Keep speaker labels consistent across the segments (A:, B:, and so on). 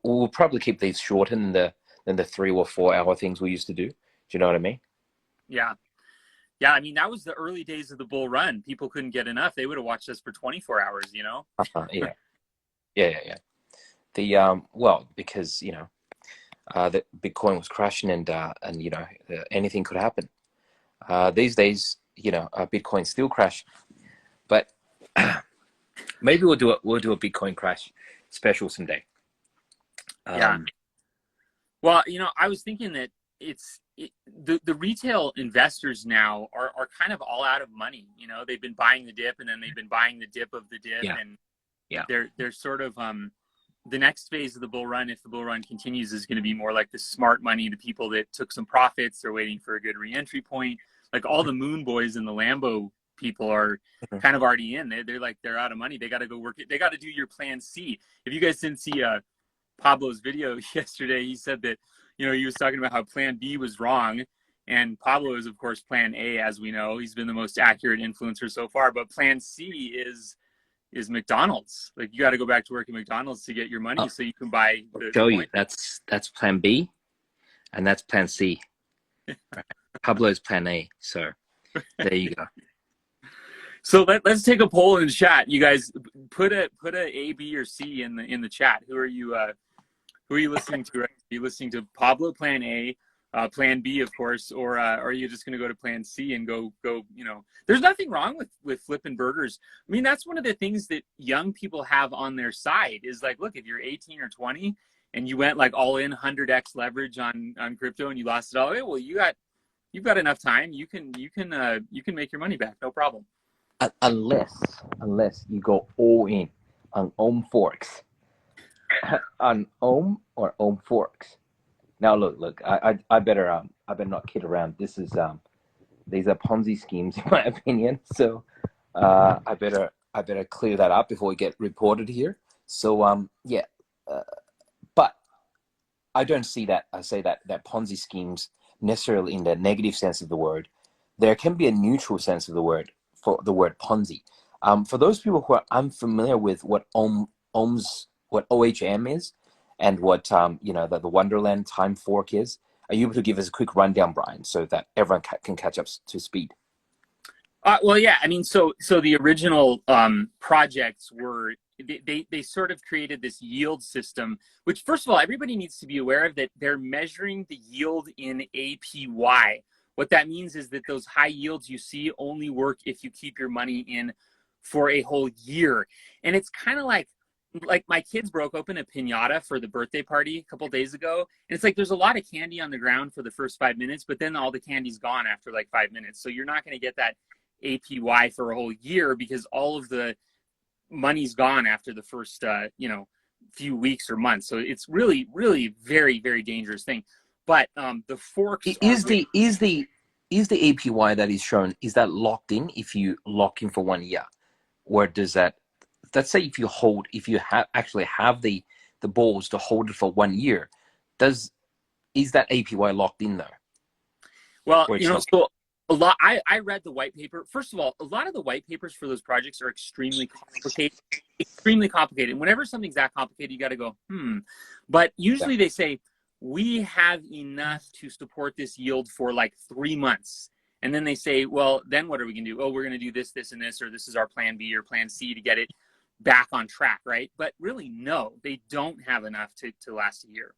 A: We'll probably keep these shorter than the 3 or 4 hour things we used to do. Do you know what I mean?
B: Yeah. Yeah. I mean, that was the early days of the bull run. People couldn't get enough. They would have watched us for 24 hours, you know?
A: Yeah, yeah. The well, because the Bitcoin was crashing and anything could happen. These days, Bitcoin still crash, but maybe we'll do a Bitcoin crash special someday.
B: Yeah. Well, you know, I was thinking that the retail investors now are kind of all out of money. You know, they've been buying the dip and then they've been buying the dip of the dip,
A: Yeah,
B: and
A: yeah.
B: they're sort of the next phase of the bull run, if the bull run continues, is going to be more like the smart money, the people that took some profits. They're waiting for a good reentry point. Like all the Moon Boys and the Lambo people are kind of already in. They're out of money. They got to go work it. They got to do your plan C. If you guys didn't see Pablo's video yesterday, he said that, you know, he was talking about how plan B was wrong. And Pablo is, of course, plan A, as we know. He's been the most accurate influencer so far. But plan C is McDonald's. Like, you got to go back to work at McDonald's to get your money so you can buy
A: I'll
B: the
A: show you.
B: coin.
A: That's plan B, and that's plan C. Pablo's plan A. So there you go.
B: So let's take a poll in the chat. You guys put a B, or C in the chat. Who are you listening to? Are you listening to Pablo, plan A, plan B, of course, or are you just going to go to plan C and go? You know, there's nothing wrong with flipping burgers. I mean, that's one of the things that young people have on their side is like, look, if you're 18 or 20 and you went like all in 100x leverage on crypto and you lost it all, well, you've got enough time. You can make your money back, no problem.
A: Unless you go all in on Ohm Forks, on Ohm or Ohm Forks. Now look, I better not kid around. These are Ponzi schemes in my opinion. So I better clear that up before we get reported here. So but I don't see that. I say that Ponzi schemes necessarily in the negative sense of the word. There can be a neutral sense of the word for the word Ponzi. For those people who are unfamiliar with what OHM is and what the Wonderland time fork is, are you able to give us a quick rundown, Brian, so that everyone can catch up to speed?
B: Well, yeah. I mean, so the original projects were they sort of created this yield system, which, first of all, everybody needs to be aware of, that they're measuring the yield in APY. What that means is that those high yields you see only work if you keep your money in for a whole year. And it's kind of like my kids broke open a piñata for the birthday party a couple days ago. And it's like there's a lot of candy on the ground for the first 5 minutes, but then all the candy's gone after like 5 minutes. So you're not going to get that APY for a whole year because all of the money's gone after the first few weeks or months. So it's really, really very, very dangerous thing. But the forks
A: is the APY that is shown, is that locked in if you lock in for 1 year, or does that, let's say if you actually have the balls to hold it for 1 year, is that APY locked in there?
B: Well, so a lot. I read the white paper. First of all, a lot of the white papers for those projects are extremely complicated. And whenever something's that complicated, you got to go, But usually they say, we have enough to support this yield for like 3 months. And then they say, well, then what are we going to do? Oh, we're going to do this, this, and this, or this is our plan B or plan C to get it back on track, right? But really, no, they don't have enough to last a year.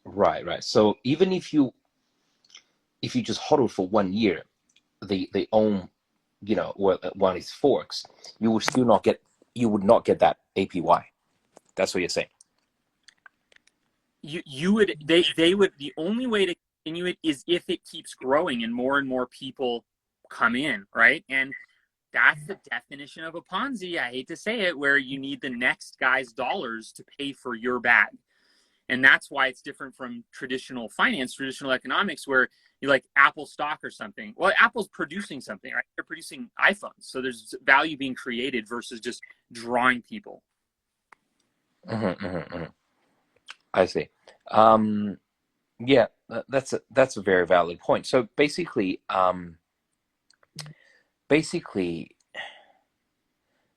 A: Right. So even if you just hodl for 1 year, the own, one is forks, you would not get that APY. That's what you're saying.
B: You would, they would, the only way to continue it is if it keeps growing and more people come in, right? And that's the definition of a Ponzi, I hate to say it, where you need the next guy's dollars to pay for your bag. And that's why it's different from traditional finance, traditional economics, where you like Apple stock or something. Well, Apple's producing something, right? They're producing iPhones. So there's value being created versus just drawing people.
A: I see. Yeah, that's a very valid point. So basically,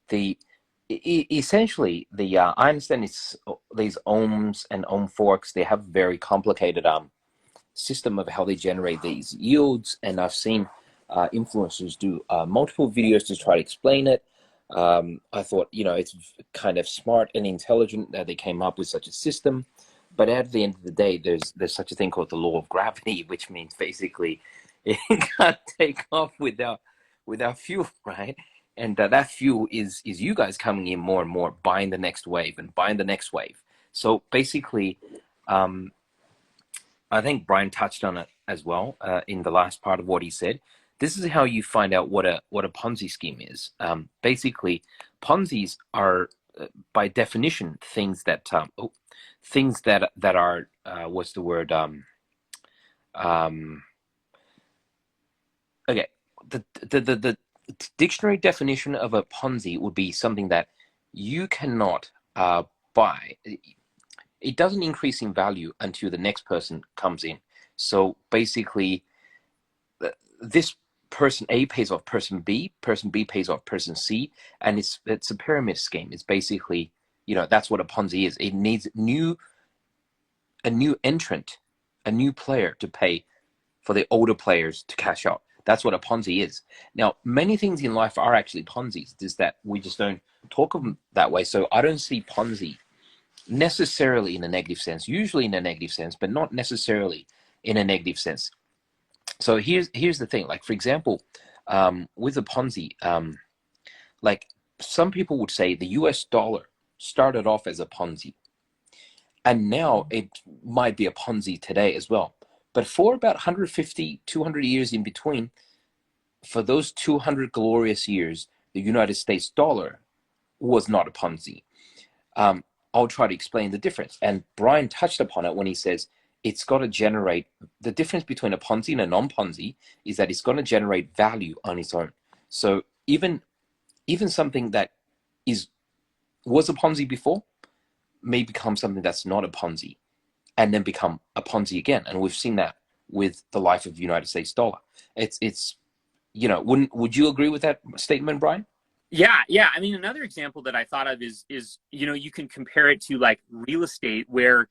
A: the essentially, I understand it's these ohms and ohm forks. They have very complicated system of how they generate these yields, and I've seen influencers do multiple videos to try to explain it. I thought, it's kind of smart and intelligent that they came up with such a system, but at the end of the day, there's such a thing called the law of gravity, which means basically it can't take off without fuel, right? And that fuel is you guys coming in more and more, buying the next wave and buying the next wave. So basically, um, I think Brian touched on it as well in the last part of what he said. This is how you find out what a Ponzi scheme is. Basically, Ponzi's are by definition things that are what's the word? Um, okay, the dictionary definition of a Ponzi would be something that you cannot buy. It doesn't increase in value until the next person comes in. So basically, this person A pays off person B pays off person C, and it's a pyramid scheme. It's basically, that's what a Ponzi is. It needs a new entrant, a new player to pay for the older players to cash out. That's what a Ponzi is. Now, many things in life are actually Ponzi's, just that we just don't talk of them that way. So I don't see Ponzi necessarily in a negative sense, usually in a negative sense, but not necessarily in a negative sense. So here's the thing. Like, for example, with a Ponzi, like some people would say the US dollar started off as a Ponzi, and now it might be a Ponzi today as well. But for about 150, 200 years in between, for those 200 glorious years, the United States dollar was not a Ponzi. I'll try to explain the difference. And Brian touched upon it when he says it's got to generate, the difference between a Ponzi and a non-Ponzi is that it's going to generate value on its own. So even something that was a Ponzi before may become something that's not a Ponzi and then become a Ponzi again. And we've seen that with the life of the United States dollar. It's would you agree with that statement, Brian?
B: Yeah. I mean, another example that I thought of is you can compare it to like real estate, where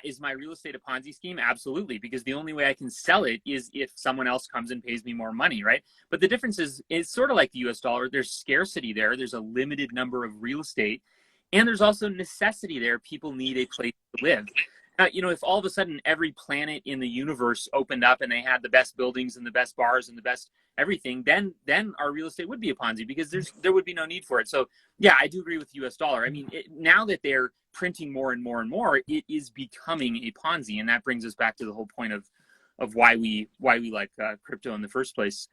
B: is my real estate a Ponzi scheme? Absolutely, because the only way I can sell it is if someone else comes and pays me more money, right? But the difference is it's sort of like the US dollar. There's scarcity there. There's a limited number of real estate, and there's also necessity there. People need a place to live. If all of a sudden every planet in the universe opened up and they had the best buildings and the best bars and the best everything, then our real estate would be a Ponzi, because there would be no need for it. So yeah, I do agree with US dollar. I mean, now that they're printing more and more and more, it is becoming a Ponzi, and that brings us back to the whole point of why we like crypto in the first place.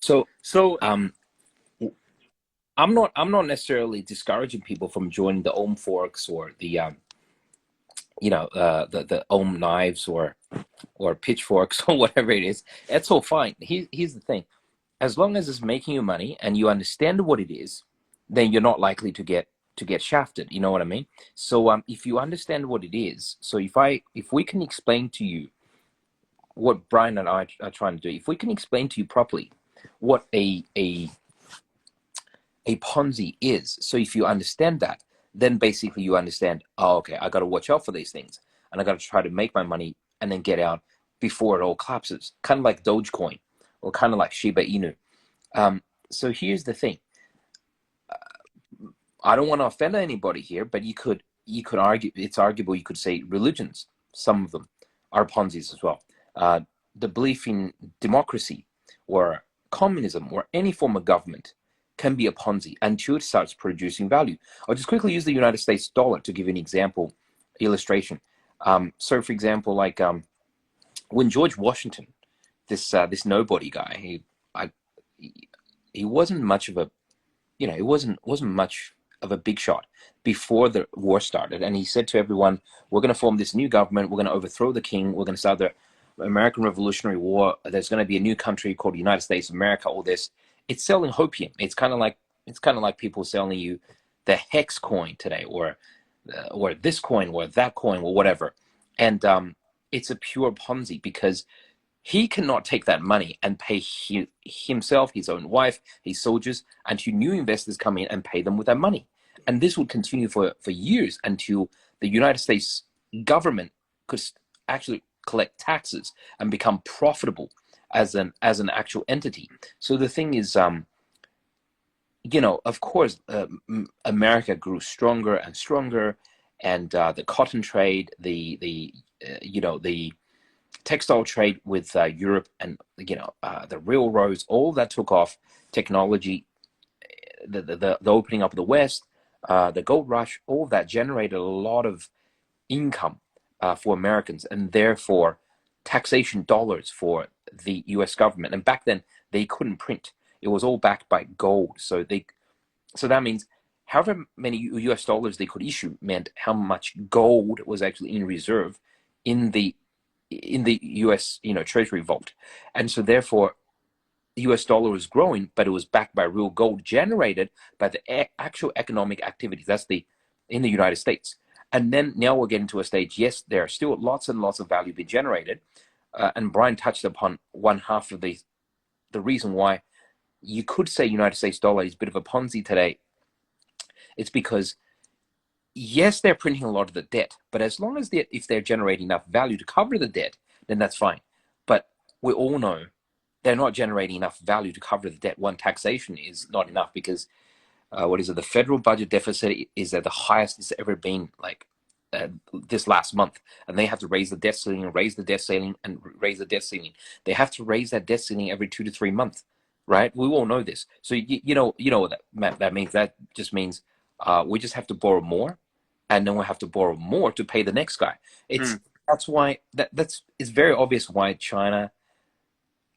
B: So
A: I'm not necessarily discouraging people from joining the Ohm Forks or the Ohm knives or pitchforks or whatever it is. That's all fine. Here's the thing: as long as it's making you money and you understand what it is, then you're not likely to get shafted. You know what I mean? So if you understand what it is, so if we can explain to you what Brian and I are trying to do, if we can explain to you properly what a Ponzi is. So if you understand that, then basically you understand, oh, okay, I got to watch out for these things, and I got to try to make my money and then get out before it all collapses, kind of like Dogecoin or kind of like Shiba Inu. So here's the thing. I don't want to offend anybody here, but you could argue, it's arguable, you could say religions, some of them are Ponzi's as well. The belief in democracy or communism or any form of government can be a Ponzi until it starts producing value. I'll just quickly use the United States dollar to give an example, illustration. So for example, like when George Washington, this nobody guy, he wasn't much of a, he wasn't much of a big shot before the war started. And he said to everyone, we're going to form this new government. We're going to overthrow the king. We're going to start the American Revolutionary War. There's going to be a new country called the United States of America, all this. It's selling hopium. It's kind of like people selling you the hex coin today, or this coin or that coin or whatever. And it's a pure Ponzi, because he cannot take that money and pay himself, his own wife, his soldiers, until new investors come in and pay them with that money. And this would continue for years until the United States government could actually collect taxes and become profitable as an actual entity. So the thing is, of course, America grew stronger and stronger, and the cotton trade, the textile trade with Europe, and the railroads, all that took off. Technology, the opening up of the West, the gold rush, all that generated a lot of income for Americans, and therefore taxation dollars for the U.S. government. And back then they couldn't print; it was all backed by gold. So that means however many U.S. dollars they could issue meant how much gold was actually in reserve in the U.S. Treasury vault. And so therefore the U.S. dollar was growing, but it was backed by real gold generated by the actual economic activities. That's in the United States. And then now we're getting to a stage, yes, there are still lots and lots of value being generated. And Brian touched upon one half of the reason why you could say United States dollar is a bit of a Ponzi today. It's because, yes, they're printing a lot of the debt, but as long as if they're generating enough value to cover the debt, then that's fine. But we all know they're not generating enough value to cover the debt. One, taxation is not enough because the federal budget deficit is at the highest it's ever been, like this last month, and they have to raise the debt ceiling and raise the debt ceiling and raise the debt ceiling. They have to raise that debt ceiling every 2 to 3 months, right? We all know this. So you know what that means. That just means we just have to borrow more, and then we have to borrow more to pay the next guy. That's why it's very obvious why China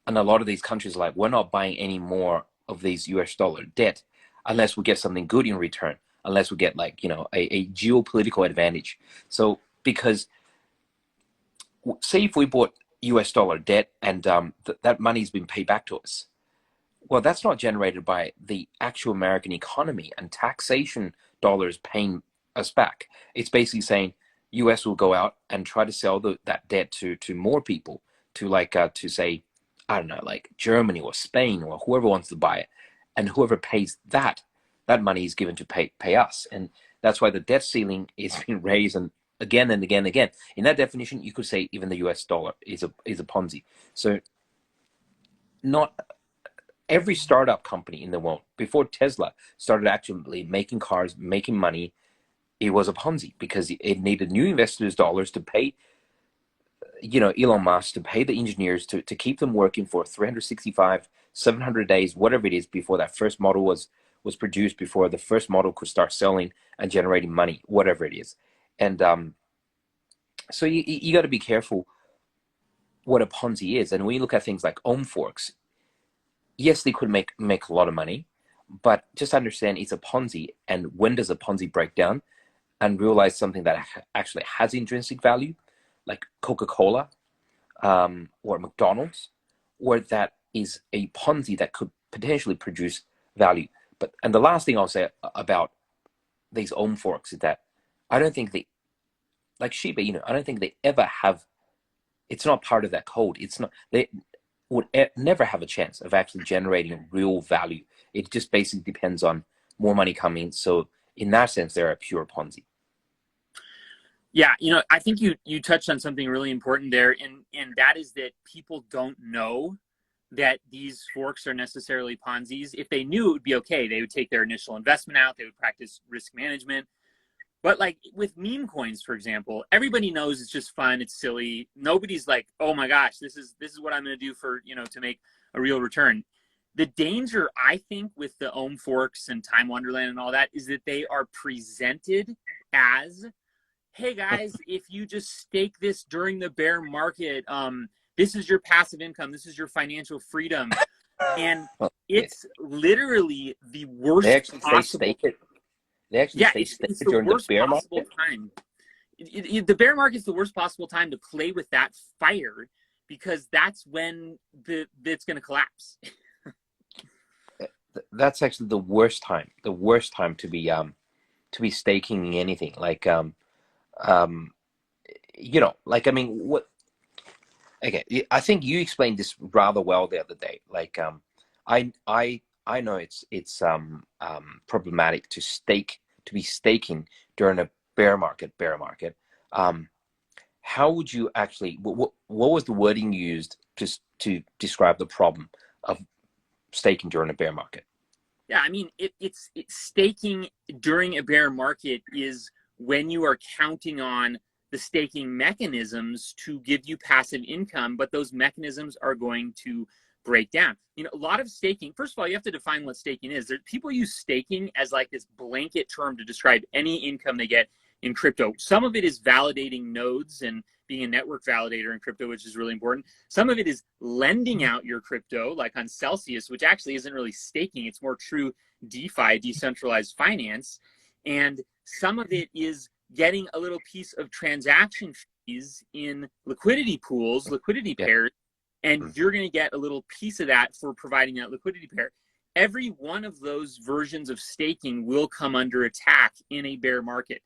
A: and a lot of these countries are like, we're not buying any more of these US dollar debt unless we get something good in return, unless we get a geopolitical advantage. So because say if we bought US dollar debt and that money's been paid back to us, well, that's not generated by the actual American economy and taxation dollars paying us back. It's basically saying US will go out and try to sell that debt to more people, to say, I don't know, like Germany or Spain or whoever wants to buy it, and whoever pays that money is given to pay us. And that's why the debt ceiling is being raised and again and again and again. In that definition, you could say even the US dollar is a Ponzi. So not every startup company in the world before Tesla started actually making cars, making money, it was a Ponzi because it needed new investors' dollars to pay Elon Musk, to pay the engineers to keep them working for 365, 700 days, whatever it is, before that first model was produced, before the first model could start selling and generating money, whatever it is. And so you got to be careful what a Ponzi is. And when you look at things like Ohm Forks, yes, they could make a lot of money, but just understand it's a Ponzi. And when does a Ponzi break down and realize something that actually has intrinsic value, like Coca-Cola or McDonald's, or that is a Ponzi that could potentially produce value. And the last thing I'll say about these Ohm Forks is that I don't think they, like Shiba Inu, I don't think they ever have, it's not part of that code. It's not, they would never have a chance of actually generating real value. It just basically depends on more money coming. So in that sense, they're a pure Ponzi.
B: Yeah, I think you touched on something really important there, and that is that people don't know that these forks are necessarily Ponzi's. If they knew, it would be okay. They would take their initial investment out, they would practice risk management. But like with meme coins, for example, everybody knows it's just fun, it's silly. Nobody's like, oh my gosh, this is what I'm going to do for, to make a real return. The danger, I think, with the Ohm Forks and Time Wonderland and all that is that they are presented as, hey guys, if you just stake this during the bear market, this is your passive income, this is your financial freedom. And it's literally the worst possible.
A: They actually stake it during the bear market.
B: The bear market is the worst possible time to play with that fire, because that's when it's going to collapse.
A: That's actually the worst time. The worst time to be staking anything. Like I mean, what Okay, I think you explained this rather well the other day. Like, I know problematic to be staking during a bear market. Um, how would you actually? What was the wording you used to describe the problem of staking during a bear market?
B: Yeah, I mean, it's staking during a bear market is when you are counting on the staking mechanisms to give you passive income, but those mechanisms are going to break down. You know, a lot of staking, first of all, you have to define what staking is. People use staking as like this blanket term to describe any income they get in crypto. Some of it is validating nodes and being a network validator in crypto, which is really important. Some of it is lending out your crypto, like on Celsius, which actually isn't really staking. It's more true DeFi, decentralized finance. And some of it is getting a little piece of transaction fees in liquidity pools, liquidity pairs, and you're going to get a little piece of that for providing that liquidity pair. Every one of those versions of staking will come under attack in a bear market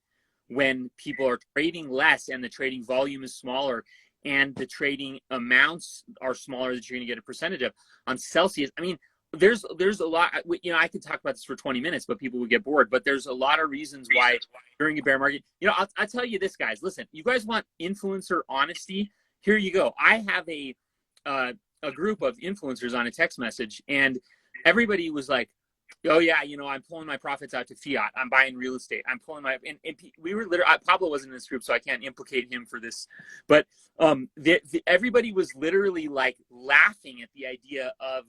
B: when people are trading less and the trading volume is smaller and the trading amounts are smaller that you're going to get a percentage of. On Celsius, I mean, there's a lot, you know, I could talk about this for 20 minutes, but people would get bored. But there's a lot of reasons why during a bear market, you know, I'll tell you this, guys. Listen, you guys want influencer honesty? Here you go. I have a group of influencers on a text message, and everybody was like, oh yeah, you know, I'm pulling my profits out to fiat. I'm buying real estate. I'm pulling my, and we were literally, Pablo wasn't in this group, so I can't implicate him for this, but everybody was literally like laughing at the idea of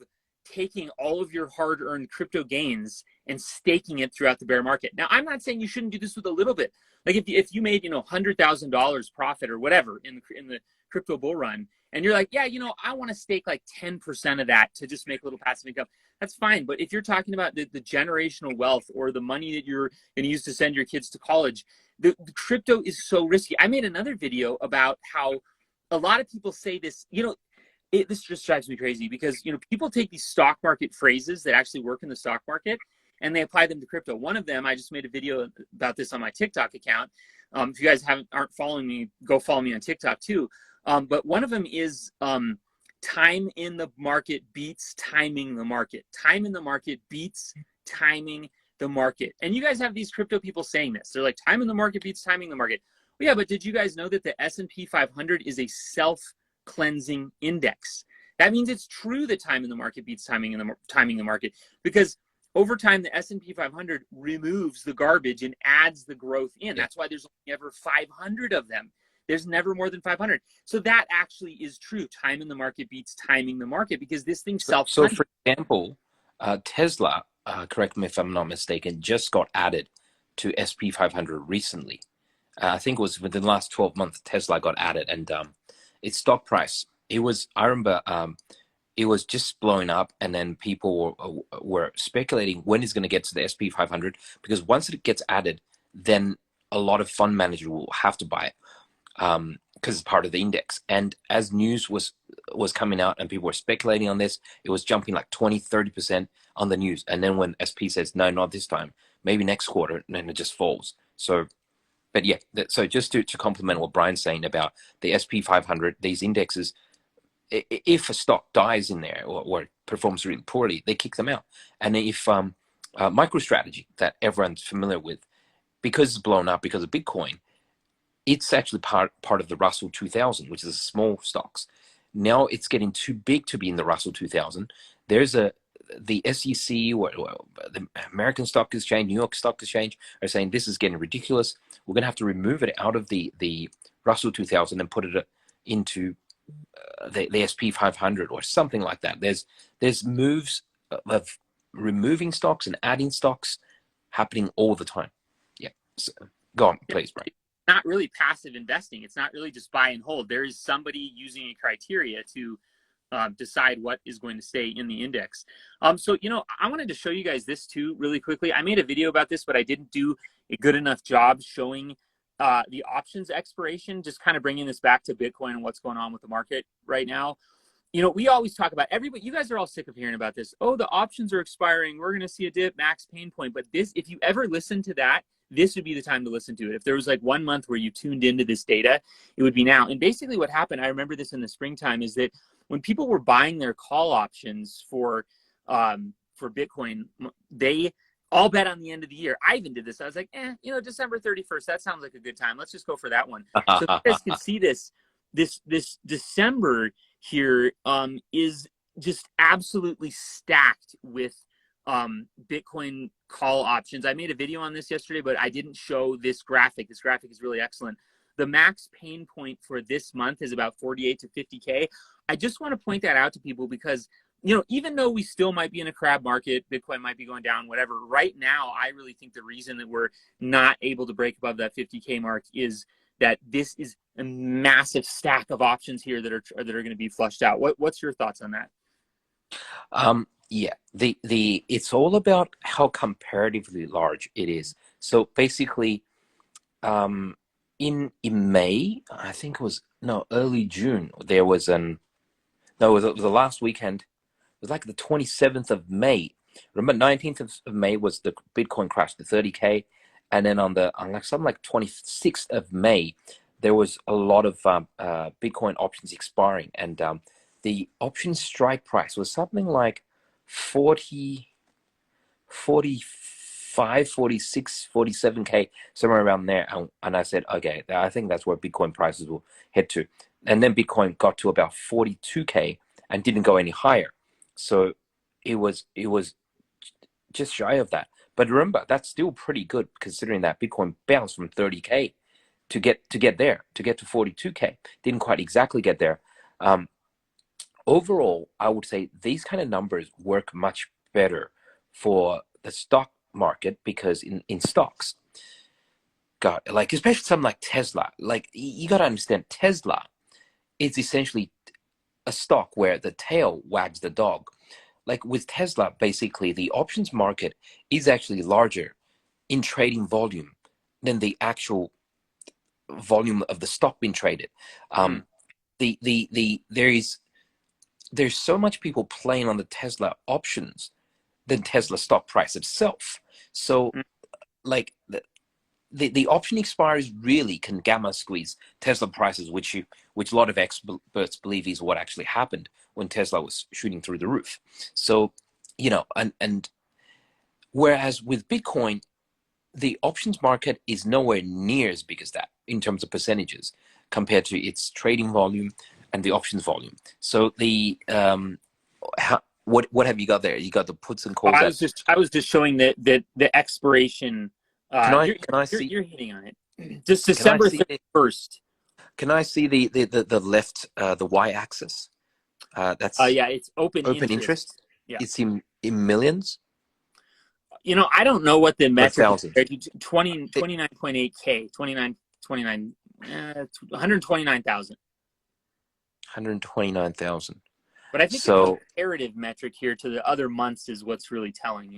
B: taking all of your hard-earned crypto gains and staking it throughout the bear market. Now, I'm not saying you shouldn't do this with a little bit. Like if you made, you know, $100,000 profit or whatever in the crypto bull run, and you're like, yeah, you know, I want to stake like 10% of that to just make a little passive income. That's fine. But if you're talking about the generational wealth or the money that you're going to use to send your kids to college, the crypto is so risky. I made another video about how a lot of people say this, you know, this just drives me crazy because, you know, people take these stock market phrases that actually work in the stock market and they apply them to crypto. One of them, I just made a video about this on my TikTok account. If you guys aren't following me, go follow me on TikTok too. But one of them is time in the market beats timing the market. Time in the market beats timing the market. And you guys have these crypto people saying this. They're like, time in the market beats timing the market. Well, yeah, but did you guys know that the S&P 500 is a self-cleansing index? That means it's true that time in the market beats timing the market, because over time, the S&P 500 removes the garbage and adds the growth in. That's why there's only ever 500 of them. There's never more than 500. So that actually is true. Time in the market beats timing the market because this thing self-cleanses.
A: So for example, Tesla, correct me if I'm not mistaken, just got added to SP 500 recently. I think it was within the last 12 months, Tesla got added, and its stock price, I remember it was just blowing up, and then people were speculating when it's going to get to the SP 500, because once it gets added, then a lot of fund managers will have to buy it. Because it's part of the index. And as news was coming out and people were speculating on this, it was jumping like 20-30% on the news. And then when SP says, no, not this time, maybe next quarter, and then it just falls. So, but yeah, so just to complement what Brian's saying about the SP 500, these indexes, if a stock dies in there or performs really poorly, they kick them out. And if MicroStrategy, that everyone's familiar with, because it's blown up because of Bitcoin, it's actually part of the Russell 2000, which is small stocks. Now it's getting too big to be in the Russell 2000. There's the SEC or the American Stock Exchange, New York Stock Exchange are saying this is getting ridiculous. We're going to have to remove it out of the Russell 2000 and put it into the SP 500 or something like that. There's moves of removing stocks and adding stocks happening all the time. Yeah. So, go on, please, Brian.
B: Not really passive investing. It's not really just buy and hold. There is somebody using a criteria to decide what is going to stay in the index. So, you know, I wanted to show you guys this too really quickly. I made a video about this, but I didn't do a good enough job showing the options expiration, just kind of bringing this back to Bitcoin and what's going on with the market right now. we always talk about everybody. You guys are all sick of hearing about this. Oh, the options are expiring. We're going to see a dip, max pain point. But this, if you ever listen to that, this would be the time to listen to it. If there was like 1 month where you tuned into this data, it would be now. And basically what happened, I remember this in the springtime, is that when people were buying their call options for Bitcoin, they all bet on the end of the year. I even did this. I was like, December 31st, that sounds like a good time. Let's just go for that one. So you guys can see this December here is just absolutely stacked with Bitcoin call options. I made a video on this yesterday, but I didn't show this graphic. This graphic is really excellent. The max pain point for this month is about 48 to 50K. I just want to point that out to people because, even though we still might be in a crab market, Bitcoin might be going down, whatever, right now, I really think the reason that we're not able to break above that 50K mark is that this is a massive stack of options here that are going to be flushed out. What's your thoughts on that?
A: Yeah, it's all about how comparatively large it is. So basically, in May, I think it was early June, there was it was the last weekend. It was like the 27th of May. Remember, 19th of May was the Bitcoin crash to 30K, and then on like 26th of May, there was a lot of Bitcoin options expiring, and the option strike price was something like 40, 45, 46, 47K, somewhere around there. And I said, okay, I think that's where Bitcoin prices will head to. And then Bitcoin got to about 42K and didn't go any higher. So it was just shy of that. But remember, that's still pretty good considering that Bitcoin bounced from 30K to get to 42K. Didn't quite exactly get there. Overall, I would say these kind of numbers work much better for the stock market because in stocks, God, like especially something like Tesla, like you got to understand Tesla is essentially a stock where the tail wags the dog. Like with Tesla, basically the options market is actually larger in trading volume than the actual volume of the stock being traded. There's so much people playing on the Tesla options than Tesla stock price itself. So like the option expiries really can gamma squeeze Tesla prices, which a lot of experts believe is what actually happened when Tesla was shooting through the roof. So, and whereas with Bitcoin, the options market is nowhere near as big as that in terms of percentages compared to its trading volume and the options volume. So what have you got there? You got the puts and calls.
B: I was just showing that the expiration.
A: Can I see?
B: You're hitting on it. Just December 31st.
A: Can I see the left the y-axis? That's
B: it's open interest.
A: Yeah, it's in millions.
B: I don't know what the metric is. 29.8K, 129,000.
A: 129,000.
B: But I think the comparative metric here to the other months is what's really telling,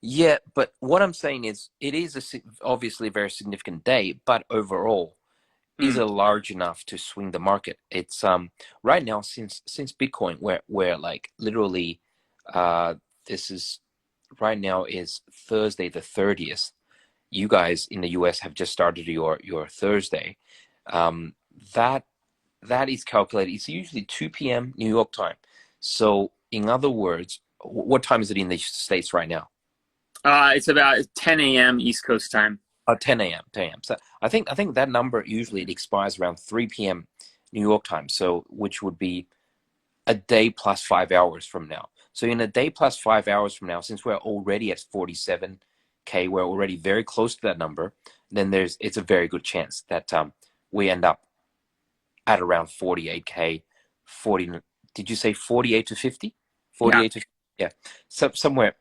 A: Yeah, but what I'm saying is it is obviously a very significant day, but overall is it large enough to swing the market? It's right now since Bitcoin where like literally this is right now is Thursday the 30th. You guys in the US have just started your Thursday. That is calculated. It's usually 2 p.m. New York time. So in other words, what time is it in the States right now?
B: It's about 10 a.m. East Coast time.
A: 10 a.m. 10 a.m. So I think that number usually it expires around 3 p.m. New York time. So which would be a day plus 5 hours from now. So in a day plus 5 hours from now, since we're already at 47K, we're already very close to that number. Then it's a very good chance that we end up at around 48K. 40. Did you say 48 to 50? 48 to 50? Yeah. So somewhere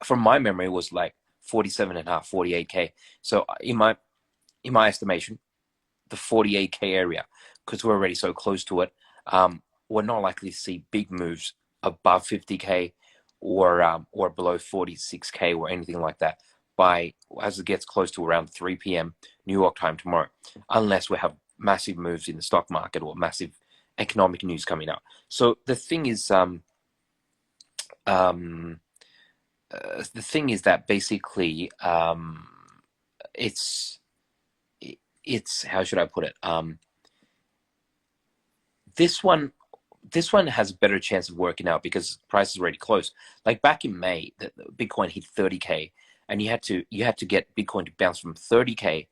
A: from my memory it was like 47 and a half, 48K. So in my estimation, the 48K area, because we're already so close to it, we're not likely to see big moves above 50K or below 46K or anything like that as it gets close to around 3 p.m. New York time tomorrow, unless we have massive moves in the stock market or massive
C: economic news coming out. So the thing is, um, that basically, it's how should I put it? This one has a better chance of working out because price is already close. Like back in May, the Bitcoin hit 30K, and you had to get Bitcoin to bounce from 30K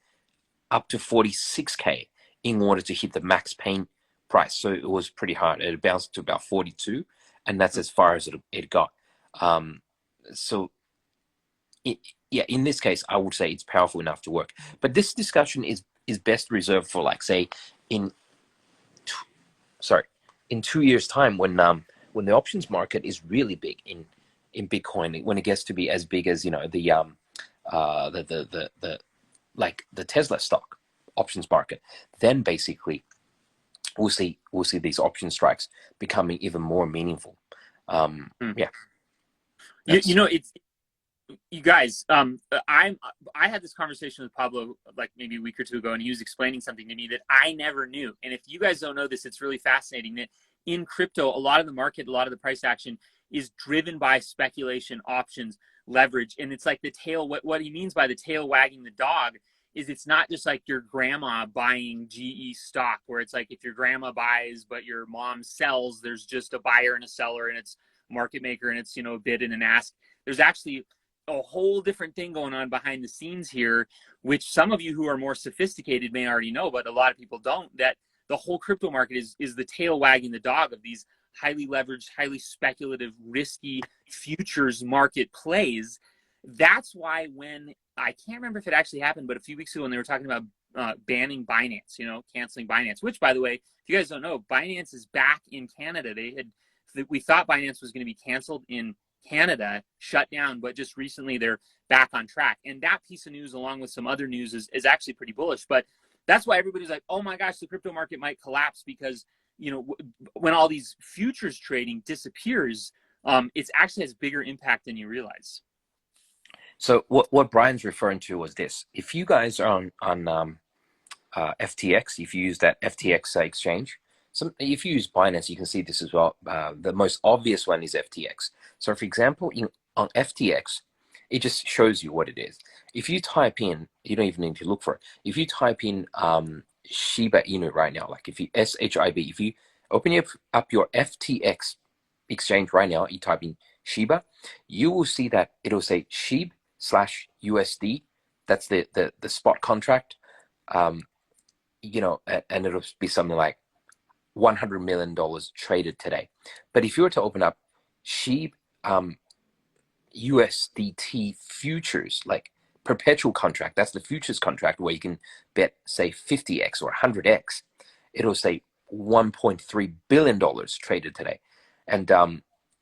C: up to 46K in order to hit the max pain price. So it was pretty hard. It bounced to about 42, and that's as far as it got. So yeah, in this case, I would say it's powerful enough to work. But this discussion is best reserved for, like, say, in in 2 years' time, when the options market is really big in Bitcoin, when it gets to be as big as the like the Tesla stock options market, then basically we'll see these option strikes becoming even more meaningful. Yeah,
B: It's you guys. I had this conversation with Pablo like maybe a week or two ago, and he was explaining something to me that I never knew. And if you guys don't know this, it's really fascinating that in crypto, a lot of the market, a lot of the price action is driven by speculation, options, leverage, and it's like the tail. What he means by the tail wagging the dog is it's not just like your grandma buying GE stock, where it's like if your grandma buys but your mom sells, there's just a buyer and a seller, and it's market maker, and it's a bid and an ask. There's actually a whole different thing going on behind the scenes here, which some of you who are more sophisticated may already know, but a lot of people don't, that the whole crypto market is the tail wagging the dog of these highly leveraged, highly speculative, risky futures market plays. That's why when, I can't remember if it actually happened, but a few weeks ago when they were talking about banning Binance, canceling Binance, which, by the way, if you guys don't know, Binance is back in Canada. We thought Binance was going to be canceled in Canada, shut down, but just recently they're back on track. And that piece of news, along with some other news, is actually pretty bullish. But that's why everybody's like, oh my gosh, the crypto market might collapse because, when all these futures trading disappears, it actually has bigger impact than you realize.
C: So what Brian's referring to was this: if you guys are on FTX, if you use that FTX exchange, if you use Binance, you can see this as well. The most obvious one is FTX. So, for example, on FTX, it just shows you what it is. If you type in, you don't even need to look for it. If you type in Shiba Inu right now, like if you SHIB, if you open up your FTX exchange right now, you type in Shiba, you will see that it'll say SHIB/USD. That's the spot contract. And it'll be something like $100 million traded today. But if you were to open up SHIB USDT futures, like perpetual contract, that's the futures contract where you can bet, say, 50x or 100x, it'll say $1.3 billion traded today. And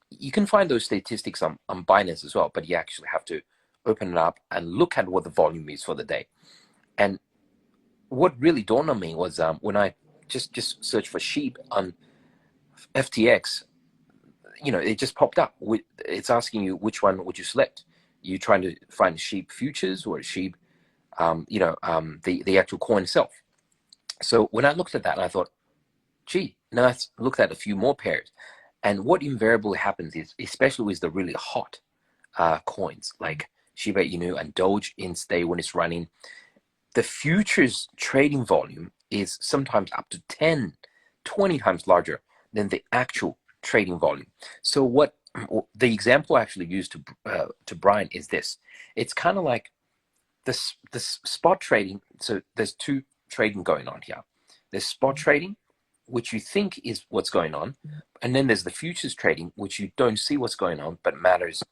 C: you can find those statistics on Binance as well, but you actually have to open it up and look at what the volume is for the day. And what really dawned on me was when I just searched for SHIB on FTX, it just popped up. It's asking you which one would you select. You trying to find SHIB futures or SHIB, the actual coin itself. So when I looked at that, I thought, gee, now let's look at a few more pairs. And what invariably happens is, especially with the really hot coins like Shiba Inu and Doge Instay, when it's running, the futures trading volume is sometimes up to 10, 20 times larger than the actual trading volume. So what the example I actually used to Brian is this: it's kind of like this spot trading. So there's two trading going on here. There's spot trading, which you think is what's going on, and then there's the futures trading, which you don't see what's going on, but matters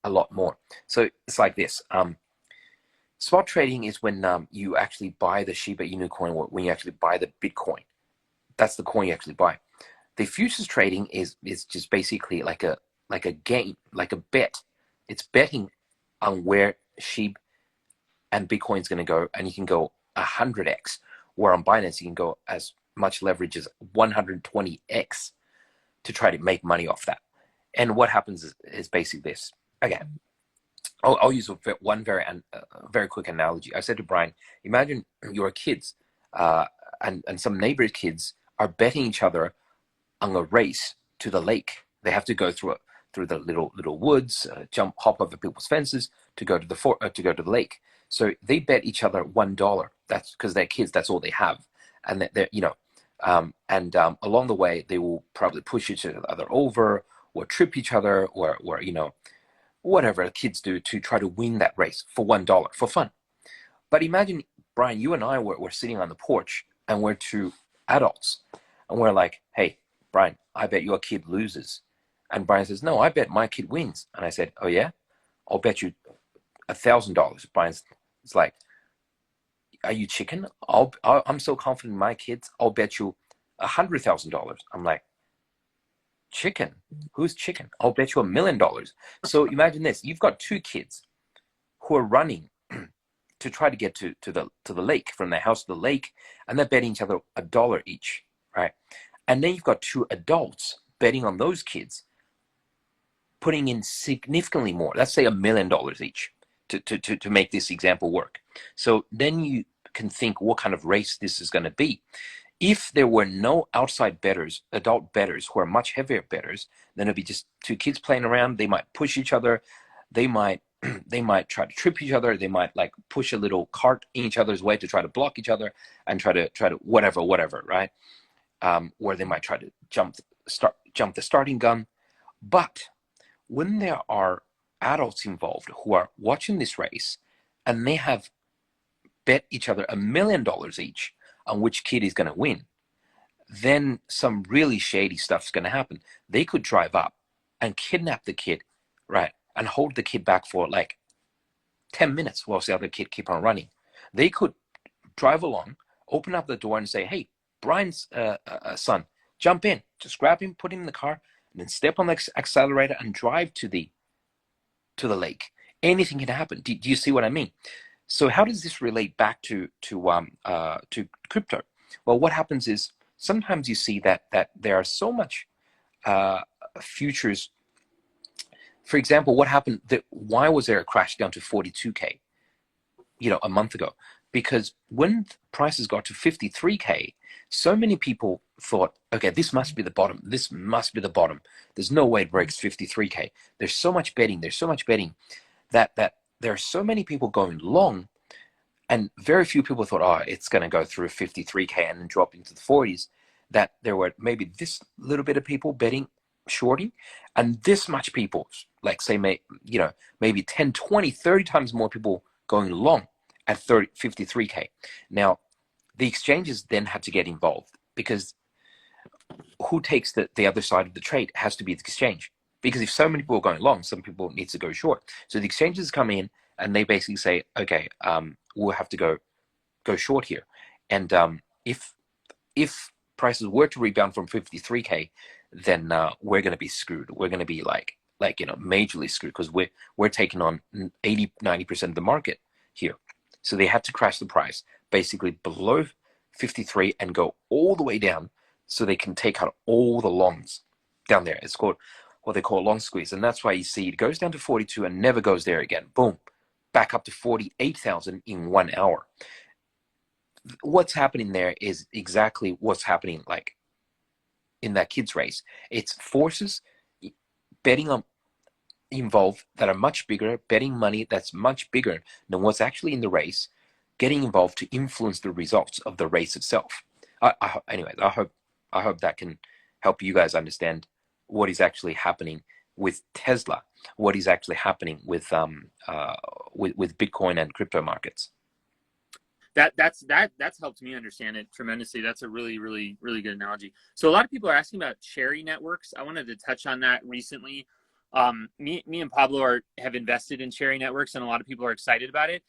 C: a lot more. So it's like this. Spot trading is when you actually buy the Shiba Inu coin, or when you actually buy the Bitcoin. That's the coin you actually buy. The futures trading is just basically like a game, like a bet. It's betting on where SHIB and Bitcoin is going to go, and you can go 100x. Where on Binance you can go as much leverage as 120x to try to make money off that. And what happens is basically this. Again, I'll use one very quick analogy. I said to Brian, imagine your kids and some neighbors' kids are betting each other on a race to the lake. They have to go through the little woods, hop over people's fences to go to the lake. So they bet each other $1. That's because they're kids. That's all they have, and they're along the way they will probably push each other over or trip each other or whatever kids do to try to win that race for $1 for fun. But imagine, Brian, you and I were sitting on the porch and we're two adults and we're like, hey, Brian, I bet your kid loses. And Brian says, no, I bet my kid wins. And I said, oh yeah? I'll bet you $1,000. Brian's like, are you chicken? I'm so confident in my kids. I'll bet you $100,000. I'm like, chicken? Who's chicken? I'll bet you $1 million. So imagine this: you've got two kids who are running to try to get to the lake, from their house to the lake, and they're betting each other $1 each, right? And then you've got two adults betting on those kids, putting in significantly more. Let's say $1 million each to make this example work. So then you can think what kind of race this is going to be. If there were no outside bettors, adult bettors who are much heavier bettors, then it'd be just two kids playing around. They might push each other. They might try to trip each other. They might like push a little cart in each other's way to try to block each other and try to whatever, right? Or they might try to jump the starting gun. But when there are adults involved who are watching this race and they have bet each other $1 million each on which kid is going to win, then some really shady stuff's going to happen. They could drive up and kidnap the kid, right, and hold the kid back for like 10 minutes whilst the other kid keep on running. They could drive along, open up the door and say, hey, Brian's son, jump in, just grab him, put him in the car, and then step on the accelerator and drive to the lake. Anything can happen. Do you see what I mean? So how does this relate back to crypto? Well, what happens is sometimes you see that there are so much futures. For example, what happened? Why was there a crash down to 42K? A month ago, because when prices got to 53K, so many people thought, okay, this must be the bottom. This must be the bottom. There's no way it breaks 53K. There's so much betting that there are so many people going long, and very few people thought, oh, it's going to go through 53K and then drop into the 40s, that there were maybe this little bit of people betting shorting, and this much people, like say, maybe 10, 20, 30 times more people going long at 53K. Now, the exchanges then had to get involved, because who takes the other side of the trade has to be the exchange. Because if so many people are going long, some people need to go short. So the exchanges come in and they basically say, okay, we'll have to go short here. And if prices were to rebound from 53K, then we're going to be screwed. We're going to be like majorly screwed, because we're taking on 80-90% of the market here. So they had to crash the price basically below 53 and go all the way down, so they can take out all the longs down there. It's called what they call a long squeeze, and that's why you see it goes down to 42 and never goes there again. Boom, back up to 48,000 in 1 hour. What's happening there is exactly what's happening like in that kids race. It's forces betting on involved that are much bigger, betting money that's much bigger than what's actually in the race, getting involved to influence the results of the race itself. Anyways, I hope that can help you guys understand what is actually happening with Tesla, what is actually happening with Bitcoin and crypto markets.
B: That's helped me understand it tremendously. That's a really, really, really good analogy. So a lot of people are asking about cherry networks. I wanted to touch on that recently. Me and Pablo have invested in cherry networks, and a lot of people are excited about it.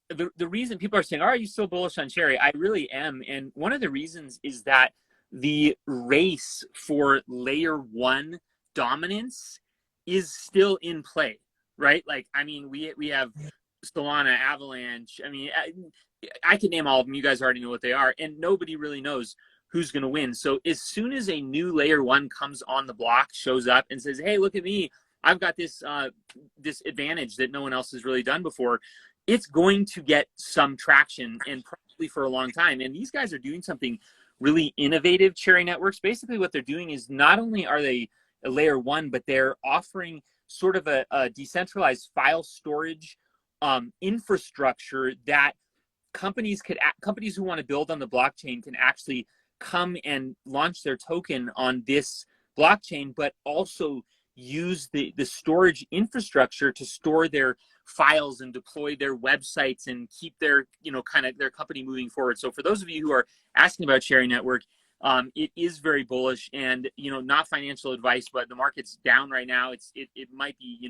B: The reason people are saying, are you so bullish on cherry? I really am. And one of the reasons is that the race for layer one dominance is still in play, right? Like, I mean, we have Solana, Avalanche. I mean, I can name all of them. You guys already know what they are, and nobody really knows who's going to win. So as soon as a new layer one comes on the block, shows up and says, hey, look at me, I've got this this advantage that no one else has really done before, it's going to get some traction, and probably for a long time. And these guys are doing something really innovative Cherry networks. Basically what they're doing is not only are they a layer 1, but they're offering sort of a decentralized file storage infrastructure that companies who want to build on the blockchain can actually come and launch their token on this blockchain, but also use the storage infrastructure to store their files and deploy their websites and keep their, kind of their company moving forward. So for those of you who are asking about Cherry Network, it is very bullish, and not financial advice, but the market's down right now. It might be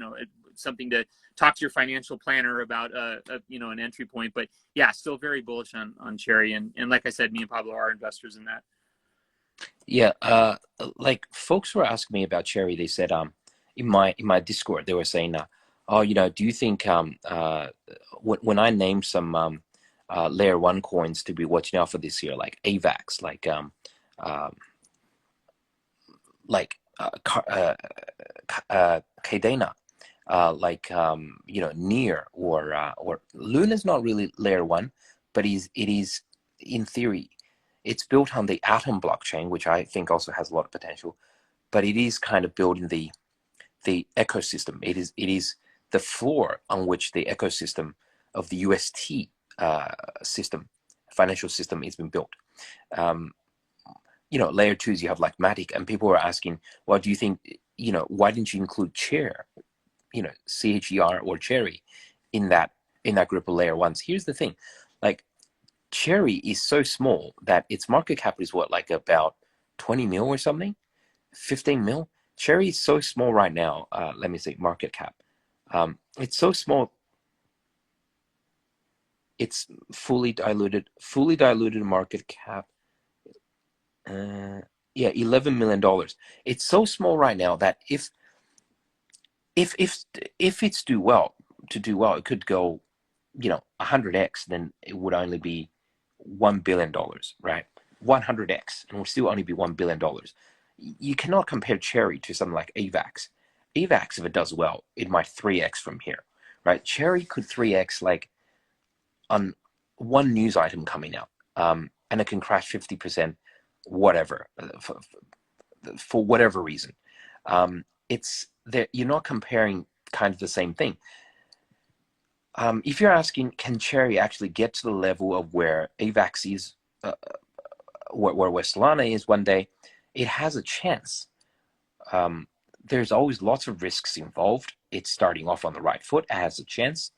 B: something to talk to your financial planner about an entry point. But yeah, still very bullish on Cherry, and like I said, me and Pablo are investors in that.
C: Yeah, like folks were asking me about Cherry. They said in my Discord, they were saying, oh, do you think when I named some layer 1 coins to be watching out for this year, like AVAX, like Cadena, Near, or Luna's not really layer 1, but it is in theory. It's built on the Atom blockchain, which I think also has a lot of potential, but it is kind of building the ecosystem. It is the floor on which the ecosystem of the UST financial system is being built. Layer 2s, you have like Matic, and people were asking, well, do you think, why didn't you include CHER, CHER or Cherry in that group of layer 1s? Here's the thing, like, Cherry is so small that its market cap is what, like about 20 mil or something, 15 mil. Cherry is so small right now. Let me see, market cap. It's so small. It's fully diluted market cap. Yeah, $11 million. It's so small right now that if it's do well, it could go, 100x. Then it would only be $1 billion, right? 100x, and it will still only be $1 billion. You cannot compare Cherry to something like AVAX. AVAX, if it does well, it might 3x from here, right? Cherry could 3x like on one news item coming out, and it can crash 50%, whatever, for whatever reason. It's that you're not comparing kind of the same thing. If you're asking, can Cherry actually get to the level of where AVAX is, where Solana is one day? It has a chance. There's always lots of risks involved. It's starting off on the right foot. It has a chance,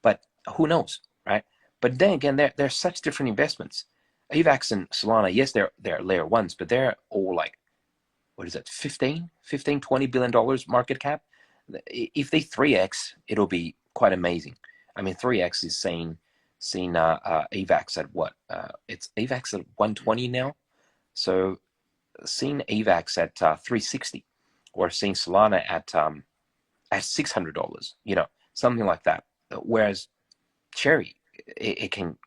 C: but who knows, right? But then again, they're such different investments. AVAX and Solana, yes, they're layer 1s, but they're all like, what is it, 15, $20 billion market cap? If they 3x, it'll be quite amazing. I mean, 3x is seeing AVAX at what? It's AVAX at 120 now. So seeing AVAX at 360, or seeing Solana at $600, something like that. Whereas Cherry, it can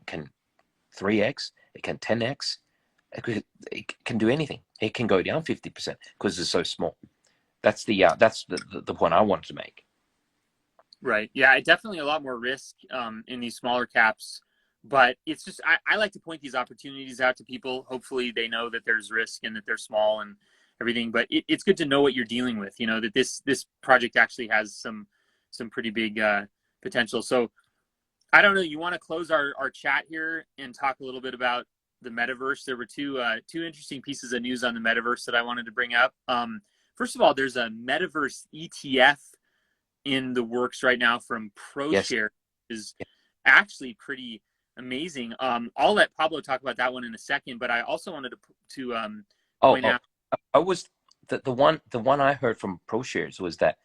C: 3x, it can 10x, it can do anything. It can go down 50% because it's so small. That's the point I wanted to make.
B: Right. Yeah, definitely a lot more risk in these smaller caps, but it's just I like to point these opportunities out to people. Hopefully they know that there's risk and that they're small and everything, but it's good to know what you're dealing with, that this project actually has some pretty big potential. So I don't know, you want to close our chat here and talk a little bit about the metaverse? There were two interesting pieces of news on the metaverse that I wanted to bring up. First of all, there's a Metaverse ETF in the works right now from ProShare, is actually pretty amazing. I'll let Pablo talk about that one in a second, but I also wanted to point out.
C: I was the one I heard from ProShares was that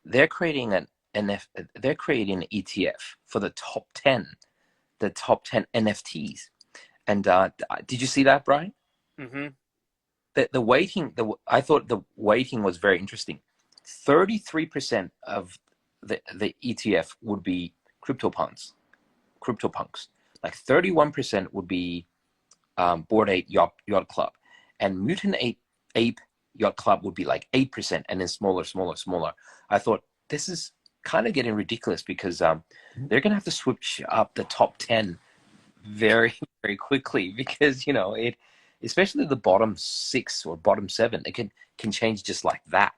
C: they're creating an ETF for the top 10 NFTs. And did you see that, Brian?
B: Mm-hmm.
C: The weighting, I thought the weighting was very interesting. 33% of the ETF would be CryptoPunks. Like 31% would be Bored Ape Yacht Club, and Mutant Ape Yacht Club would be like 8%, and then smaller. I thought this is kind of getting ridiculous because they're gonna have to switch up the top 10 very, very quickly because especially the bottom 6 or bottom 7, it can change just like that.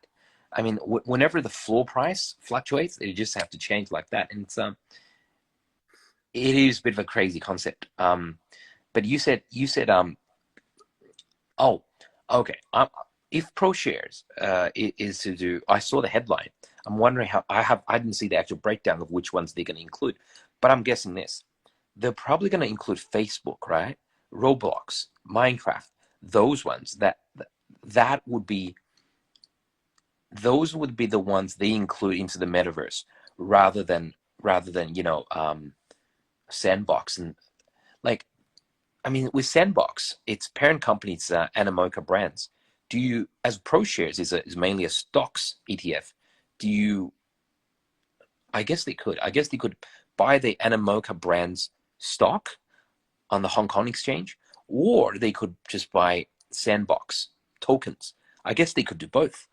C: I mean, whenever the floor price fluctuates, they just have to change like that, and it is a bit of a crazy concept. But you said oh, okay. If ProShares is to do, I saw the headline. I'm wondering how I didn't see the actual breakdown of which ones they're going to include, but I'm guessing this. They're probably going to include Facebook, right? Roblox, Minecraft, those ones. That would be, those would be the ones they include into the metaverse, rather than Sandbox. And like, I mean, with Sandbox, its parent company, it's Animoca Brands. Do you, as ProShares is mainly a stocks ETF, do you? I guess they could. I guess they could buy the Animoca Brands stock on the Hong Kong exchange, or they could just buy Sandbox tokens. I guess they could do both.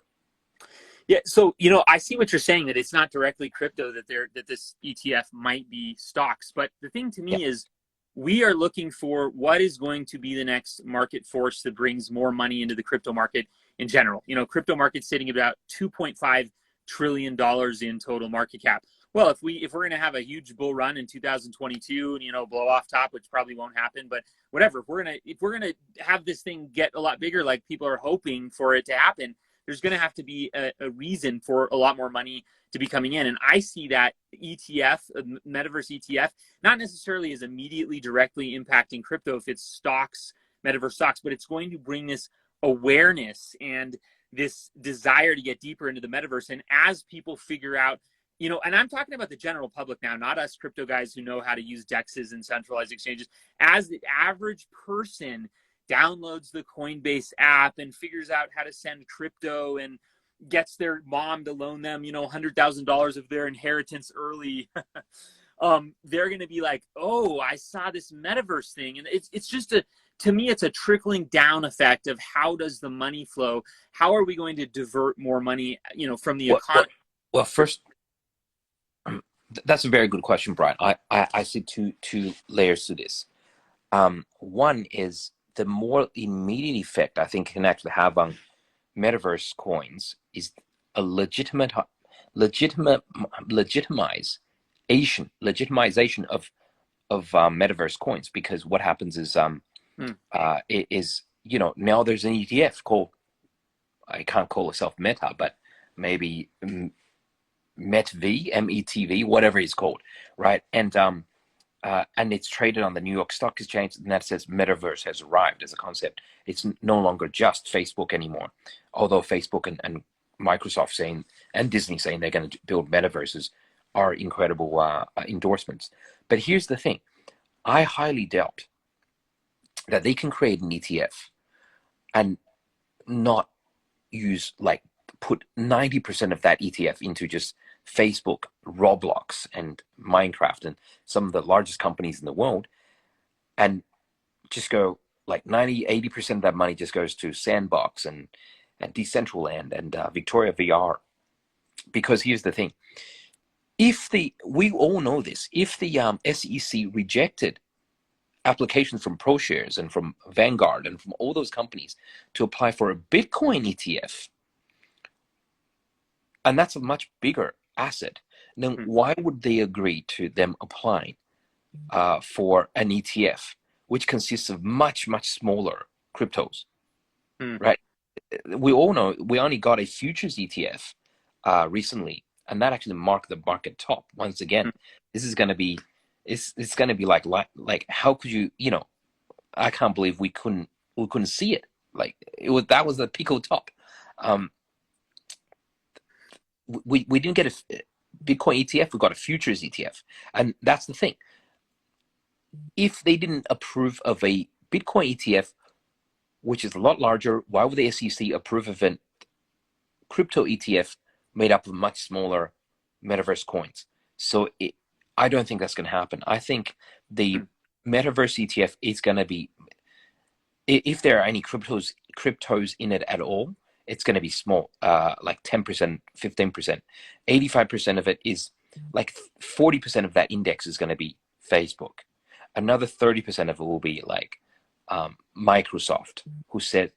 B: Yeah, so I see what you're saying, that it's not directly crypto, that this ETF might be stocks. But the thing to
C: Yeah.
B: me is, we are looking for what is going to be the next market force that brings more money into the crypto market in general. Crypto market's sitting about $2.5 trillion in total market cap. Well, if we're going to have a huge bull run in 2022 and blow off top, which probably won't happen, but whatever, if we're gonna have this thing get a lot bigger, like people are hoping for it to happen, there's going to have to be a reason for a lot more money to be coming in. And I see that ETF, Metaverse ETF, not necessarily as immediately directly impacting crypto if it's stocks, Metaverse stocks, but it's going to bring this awareness and this desire to get deeper into the Metaverse. And as people figure out, and I'm talking about the general public now, not us crypto guys who know how to use DEXs and centralized exchanges, as the average person downloads the Coinbase app and figures out how to send crypto and gets their mom to loan them, $100,000 of their inheritance early. They're going to be like, oh, I saw this metaverse thing. And it's just to me, it's a trickling down effect of how does the money flow? How are we going to divert more money, from the economy?
C: Well, first, that's a very good question, Brian. I see two layers to this. One is, the more immediate effect I think can actually have on metaverse coins is a legitimization of metaverse coins. Because what happens is now there's an ETF called, I can't call itself Meta, but maybe METV, METV, whatever it's called, right? And it's traded on the New York Stock Exchange, and that says metaverse has arrived as a concept. It's no longer just Facebook anymore, although Facebook and Microsoft saying, and Disney saying they're going to build metaverses are incredible endorsements. But here's the thing. I highly doubt that they can create an ETF and not use, like, put 90% of that ETF into just Facebook, Roblox, and Minecraft, and some of the largest companies in the world, and just go like 90-80% of that money just goes to Sandbox and Decentraland and Victoria VR. Because here's the thing. We all know this, if the SEC rejected applications from ProShares and from Vanguard and from all those companies to apply for a Bitcoin ETF, and that's a much bigger asset, then why would they agree to them applying for an ETF which consists of much smaller cryptos, right? We all know we only got a futures ETF recently, and that actually marked the market top once again. This is going to be it's going to be like how could you I can't believe we couldn't see it. Like, that was the Pico top. We didn't get a Bitcoin ETF, we got a futures ETF. And that's the thing. If they didn't approve of a Bitcoin ETF, which is a lot larger, why would the SEC approve of a crypto ETF made up of much smaller metaverse coins? So I don't think that's going to happen. I think the Metaverse ETF is going to be, if there are any cryptos in it at all, it's going to be small, like 10%, 15%. 85% of it is, like 40% of that index is going to be Facebook. Another 30% of it will be like Microsoft, who said,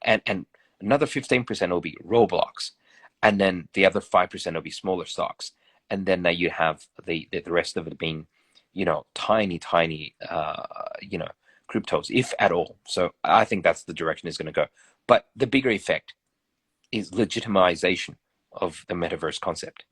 C: and another 15% will be Roblox, and then the other 5% will be smaller stocks, and then you have the rest of it being, tiny, cryptos, if at all. So I think that's the direction it's going to go. But the bigger effect is legitimization of the metaverse concept.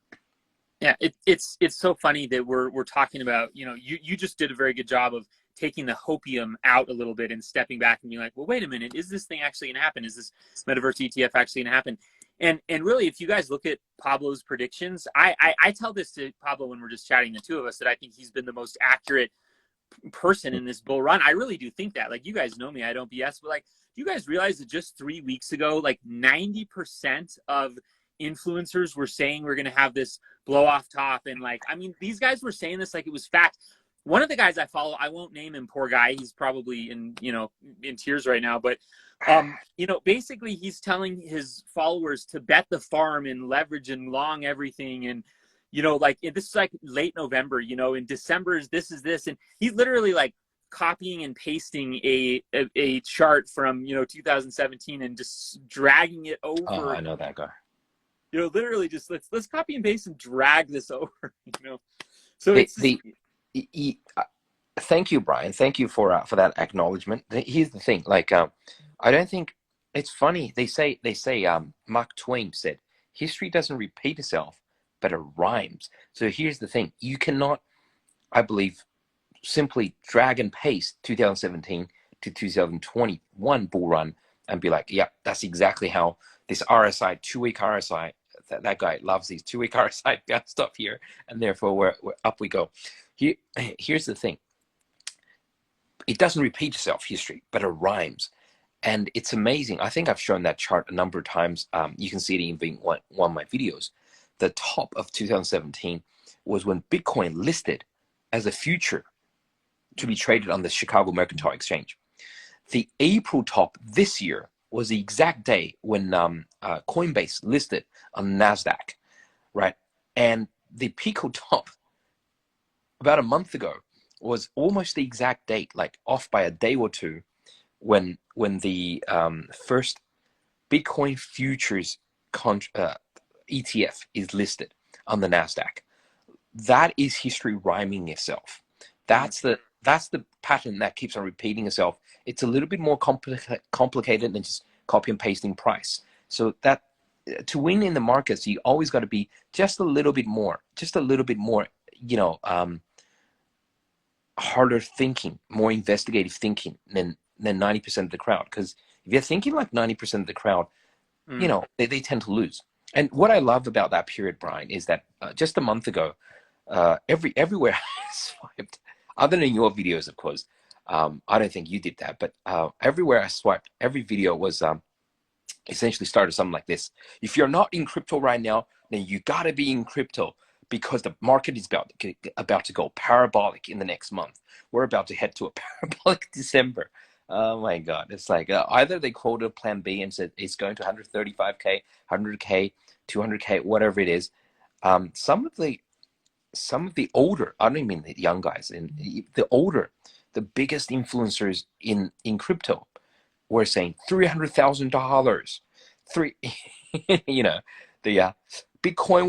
B: Yeah, it's so funny that we're talking about, you just did a very good job of taking the hopium out a little bit and stepping back and being like, well, wait a minute, is this thing actually gonna happen? Is this Metaverse ETF actually gonna happen? And really, if you guys look at Pablo's predictions, I tell this to Pablo when we're just chatting, the two of us, that I think he's been the most accurate person in this bull run. I really do think that. Like, you guys know me, I don't BS, but like, do you guys realize that just 3 weeks ago, like 90% of influencers were saying we're going to have this blow off top? And like, I mean, these guys were saying this like it was fact. One of the guys I follow, I won't name him, poor guy, he's probably in tears right now, but basically he's telling his followers to bet the farm and leverage and long everything. And like, this is like late November, in December this is this, and he's literally like copying and pasting a chart from 2017 and just dragging it over.
C: Oh, I know that guy.
B: Literally just let's copy and paste and drag this over. So
C: thank you, Brian. Thank you for that acknowledgement. Here's the thing, like, I don't think it's funny. They say Mark Twain said, history doesn't repeat itself, but it rhymes. So here's the thing: you cannot, I believe, simply drag and paste 2017 to 2021 bull run and be like, yeah, that's exactly how this RSI, 2-week RSI, that guy loves these 2-week RSI stuff here, and therefore we're up we go. Here's the thing: it doesn't repeat itself, history, but it rhymes. And it's amazing. I think I've shown that chart a number of times. You can see it in being one of my videos. The top of 2017 was when Bitcoin listed as a future to be traded on the Chicago Mercantile Exchange. The April top this year was the exact day when Coinbase listed on NASDAQ, right? And the Pico top about a month ago was almost the exact date, like off by a day or two, when the first Bitcoin futures ETF is listed on the NASDAQ. That is history rhyming itself. That's the pattern that keeps on repeating itself. It's a little bit more complicated than just copy and pasting price. So that to win in the markets, you always got to be just a little bit more, harder thinking, more investigative thinking than 90% of the crowd. Because if you're thinking like 90% of the crowd, they tend to lose. And what I love about that period, Brian, is that just a month ago, everywhere I swiped, other than your videos, of course, I don't think you did that, but everywhere I swiped, every video was essentially started something like this: if you're not in crypto right now, then you gotta be in crypto, because the market is about to go parabolic in the next month. We're about to head to a parabolic December. Oh my God. It's like either they quoted plan B and said it's going to 135K, 100K, 200K, whatever it is. Some of the older, I don't even mean the young guys, and the older, the biggest influencers in crypto were saying $300,000, the Bitcoin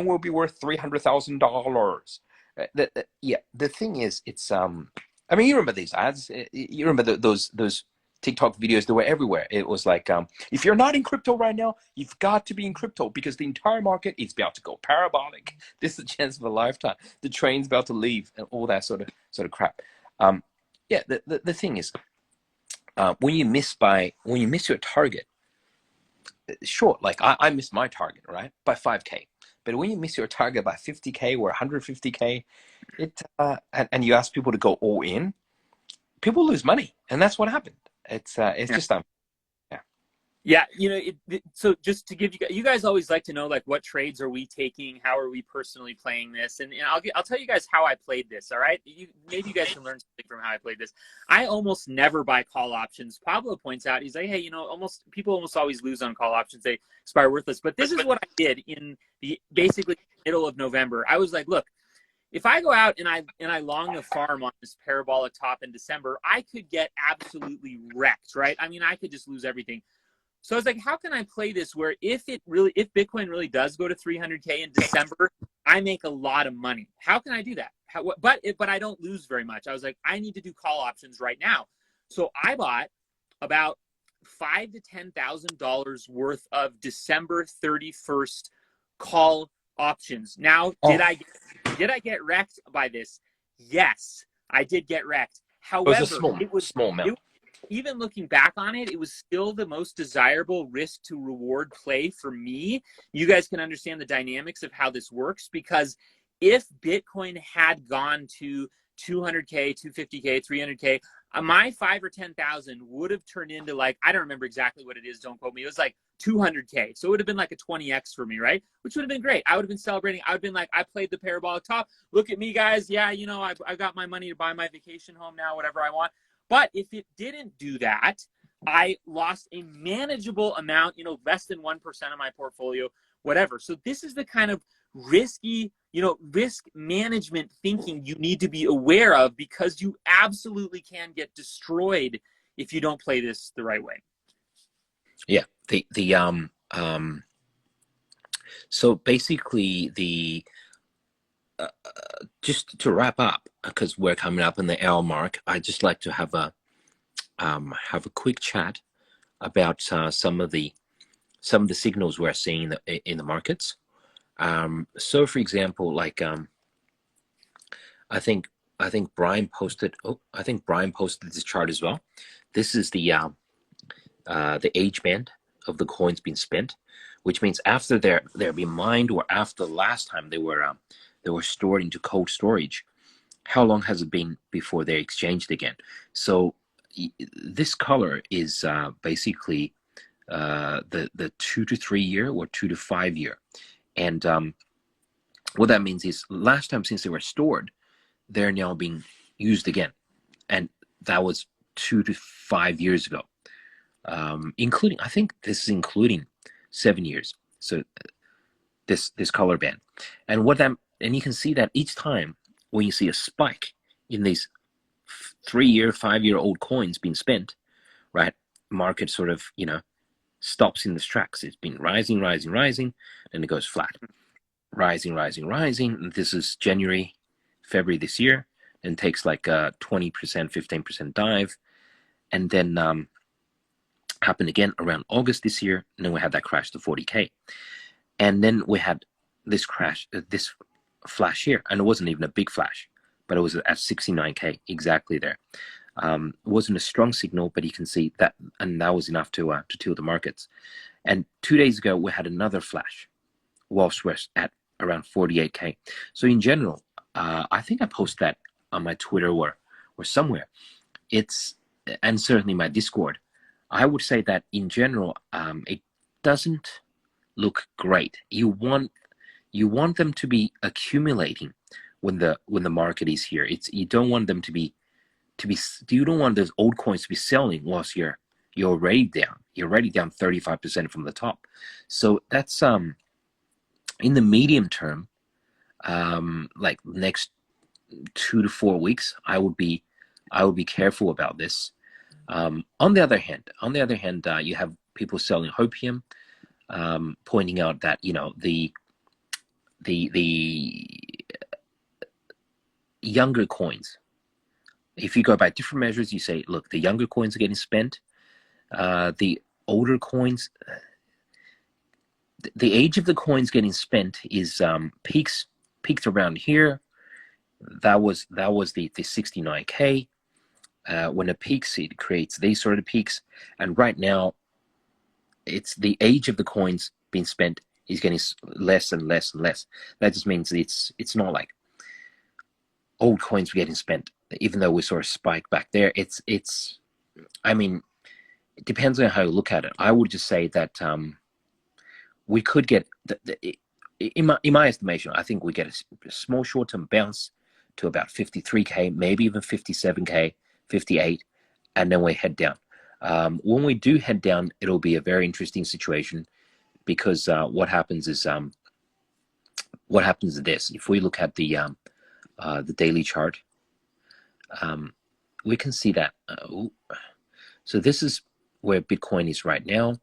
C: will be worth $300,000. The thing is, it's I mean, you remember these ads? You remember those TikTok videos? They were everywhere. It was like, if you're not in crypto right now, you've got to be in crypto, because the entire market is about to go parabolic. This is a chance of a lifetime. The train's about to leave, and all that sort of crap. The thing is, when you miss your target, sure, like I missed my target, right, by 5K. But when you miss your target by 50K or 150K, and you ask people to go all in, people lose money, and that's what happened. It's just
B: Yeah, so just to give you guys always like to know, like, what trades are we taking? How are we personally playing this? And I'll tell you guys how I played this. All right, maybe you guys can learn something from how I played this. I almost never buy call options. Pablo points out, he's like, hey, people almost always lose on call options. They expire worthless. But this is what I did in the basically middle of November. I was like, look, if I go out and I long the farm on this parabolic top in December, I could get absolutely wrecked, right? I mean, I could just lose everything. So I was like, how can I play this where if Bitcoin really does go to 300K in December, I make a lot of money? How can I do that? But I don't lose very much. I was like, I need to do call options right now. So I bought about $5,000 to $10,000 worth of December 31st call options. Now, did I get wrecked by this? Yes, I did get wrecked.
C: It was a
B: However,
C: small amount.
B: even looking back on it, it was still the most desirable risk to reward play for me. You guys can understand the dynamics of how this works, because if Bitcoin had gone to 200K, 250K, 300K, my 5 or 10,000 would have turned into, like, I don't remember exactly what it is, don't quote me. It was like 200K. So it would have been like a 20x for me, right? Which would have been great. I would have been celebrating. I would have been like, I played the parabolic top. Look at me, guys. Yeah, you know, I got my money to buy my vacation home now, whatever I want. But if it didn't do that, I lost a manageable amount, you know, less than 1% of my portfolio, whatever. So this is the kind of risky, you know, risk management thinking you need to be aware of, because you absolutely can get destroyed if you don't play this the right way.
C: Yeah. So basically just to wrap up, because we're coming up in the hour mark, I'd just like to have a quick chat about some of the signals we're seeing in the markets. So for example, like I think Brian posted this chart as well. This is the age band of the coins being spent, which means after they're being mined, or after the last time they were stored into cold storage, how long has it been before they're exchanged again? So this color is basically the 2 to 3 year or 2 to 5 year. And what that means is last time since they were stored, they're now being used again. And that was 2 to 5 years ago. Including, I think this is including 7 years. So this color band. And you can see that each time when you see a spike in these 3-year, 5-year-old coins being spent, right? Market sort of, you know, stops in its tracks. It's been rising, and it goes flat. Rising. And this is January, February this year, and takes like a 20%, 15% dive. And then happened again around August this year, and then we had that crash to 40K. And then we had this crash, this flash here, and it wasn't even a big flash, but it was at 69K, exactly there. It wasn't a strong signal, but you can see that, and that was enough to tilt the markets. And 2 days ago, we had another flash, whilst we're at around 48K. So in general, I think I posted that on my Twitter or somewhere. And certainly my Discord. I would say that in general, it doesn't look great. You want them to be accumulating when the market is here. You don't want them to be you don't want those old coins to be selling whilst you're already down. You're already down 35% from the top. So that's in the medium term, like next 2 to 4 weeks, I would be careful about this. On the other hand, you have people selling hopium, pointing out that, you know, the younger coins, if you go by different measures, you say, look, the younger coins are getting spent. The older coins, the age of the coins getting spent is peaked around here. That was the 69K. When it peaks, it creates these sort of peaks. And right now, it's the age of the coins being spent is getting less and less and less. That just means it's not like old coins were getting spent, even though we saw a spike back there. I mean, it depends on how you look at it. I would just say that we could get, in my estimation, I think we get a small short-term bounce to about 53K, maybe even 57K, 58, and then we head down. When we do head down, it'll be a very interesting situation, because what happens is this. If we look at the the daily chart, we can see that. So this is where Bitcoin is right now.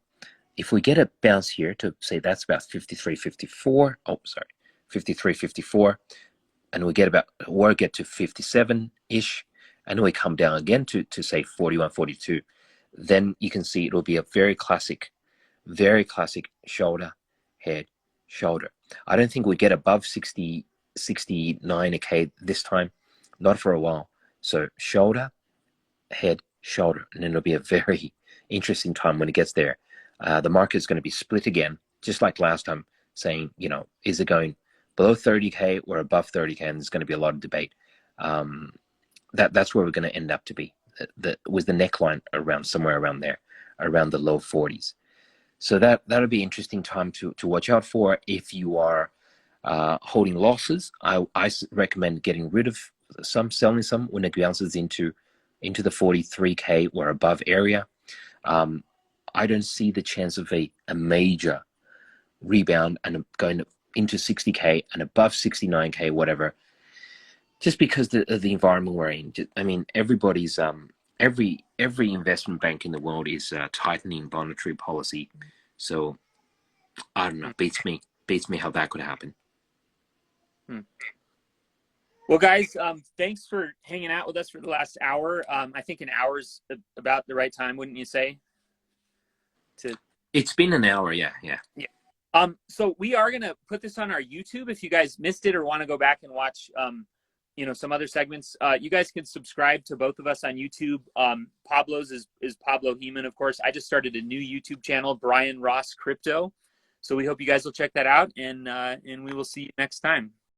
C: If we get a bounce here to say that's about 53.54, oh sorry, 53.54, and we get about, or get to 57-ish, and we come down again to say 41.42, then you can see it'll be a very classic shoulder, head, shoulder. I don't think we get above 69k this time, not for a while. So shoulder, head, shoulder, and it'll be a very interesting time when it gets there. The market is going to be split again, just like last time, saying, you know, is it going below 30k or above 30k? And there's going to be a lot of debate. That's where we're going to end up to be. With the neckline around somewhere around there, around the low 40s. So that'll be an interesting time to watch out for. If you are holding losses, I recommend getting rid of some, selling some when it bounces into the 43k or above area. I don't see the chance of a major rebound and going into 60k and above 69k, whatever, just because of the environment we're in. I mean, everybody's every investment bank in the world is tightening monetary policy. So I don't know, beats me how that could happen.
B: Well, guys, thanks for hanging out with us for the last hour. I think an hour's about the right time, wouldn't you say?
C: It's been an hour, yeah.
B: So we are gonna put this on our YouTube. If you guys missed it or want to go back and watch, you know, some other segments, you guys can subscribe to both of us on YouTube. Pablo's is Pablo Heeman, of course. I just started a new YouTube channel, Brian Ross Crypto. So we hope you guys will check that out, and we will see you next time.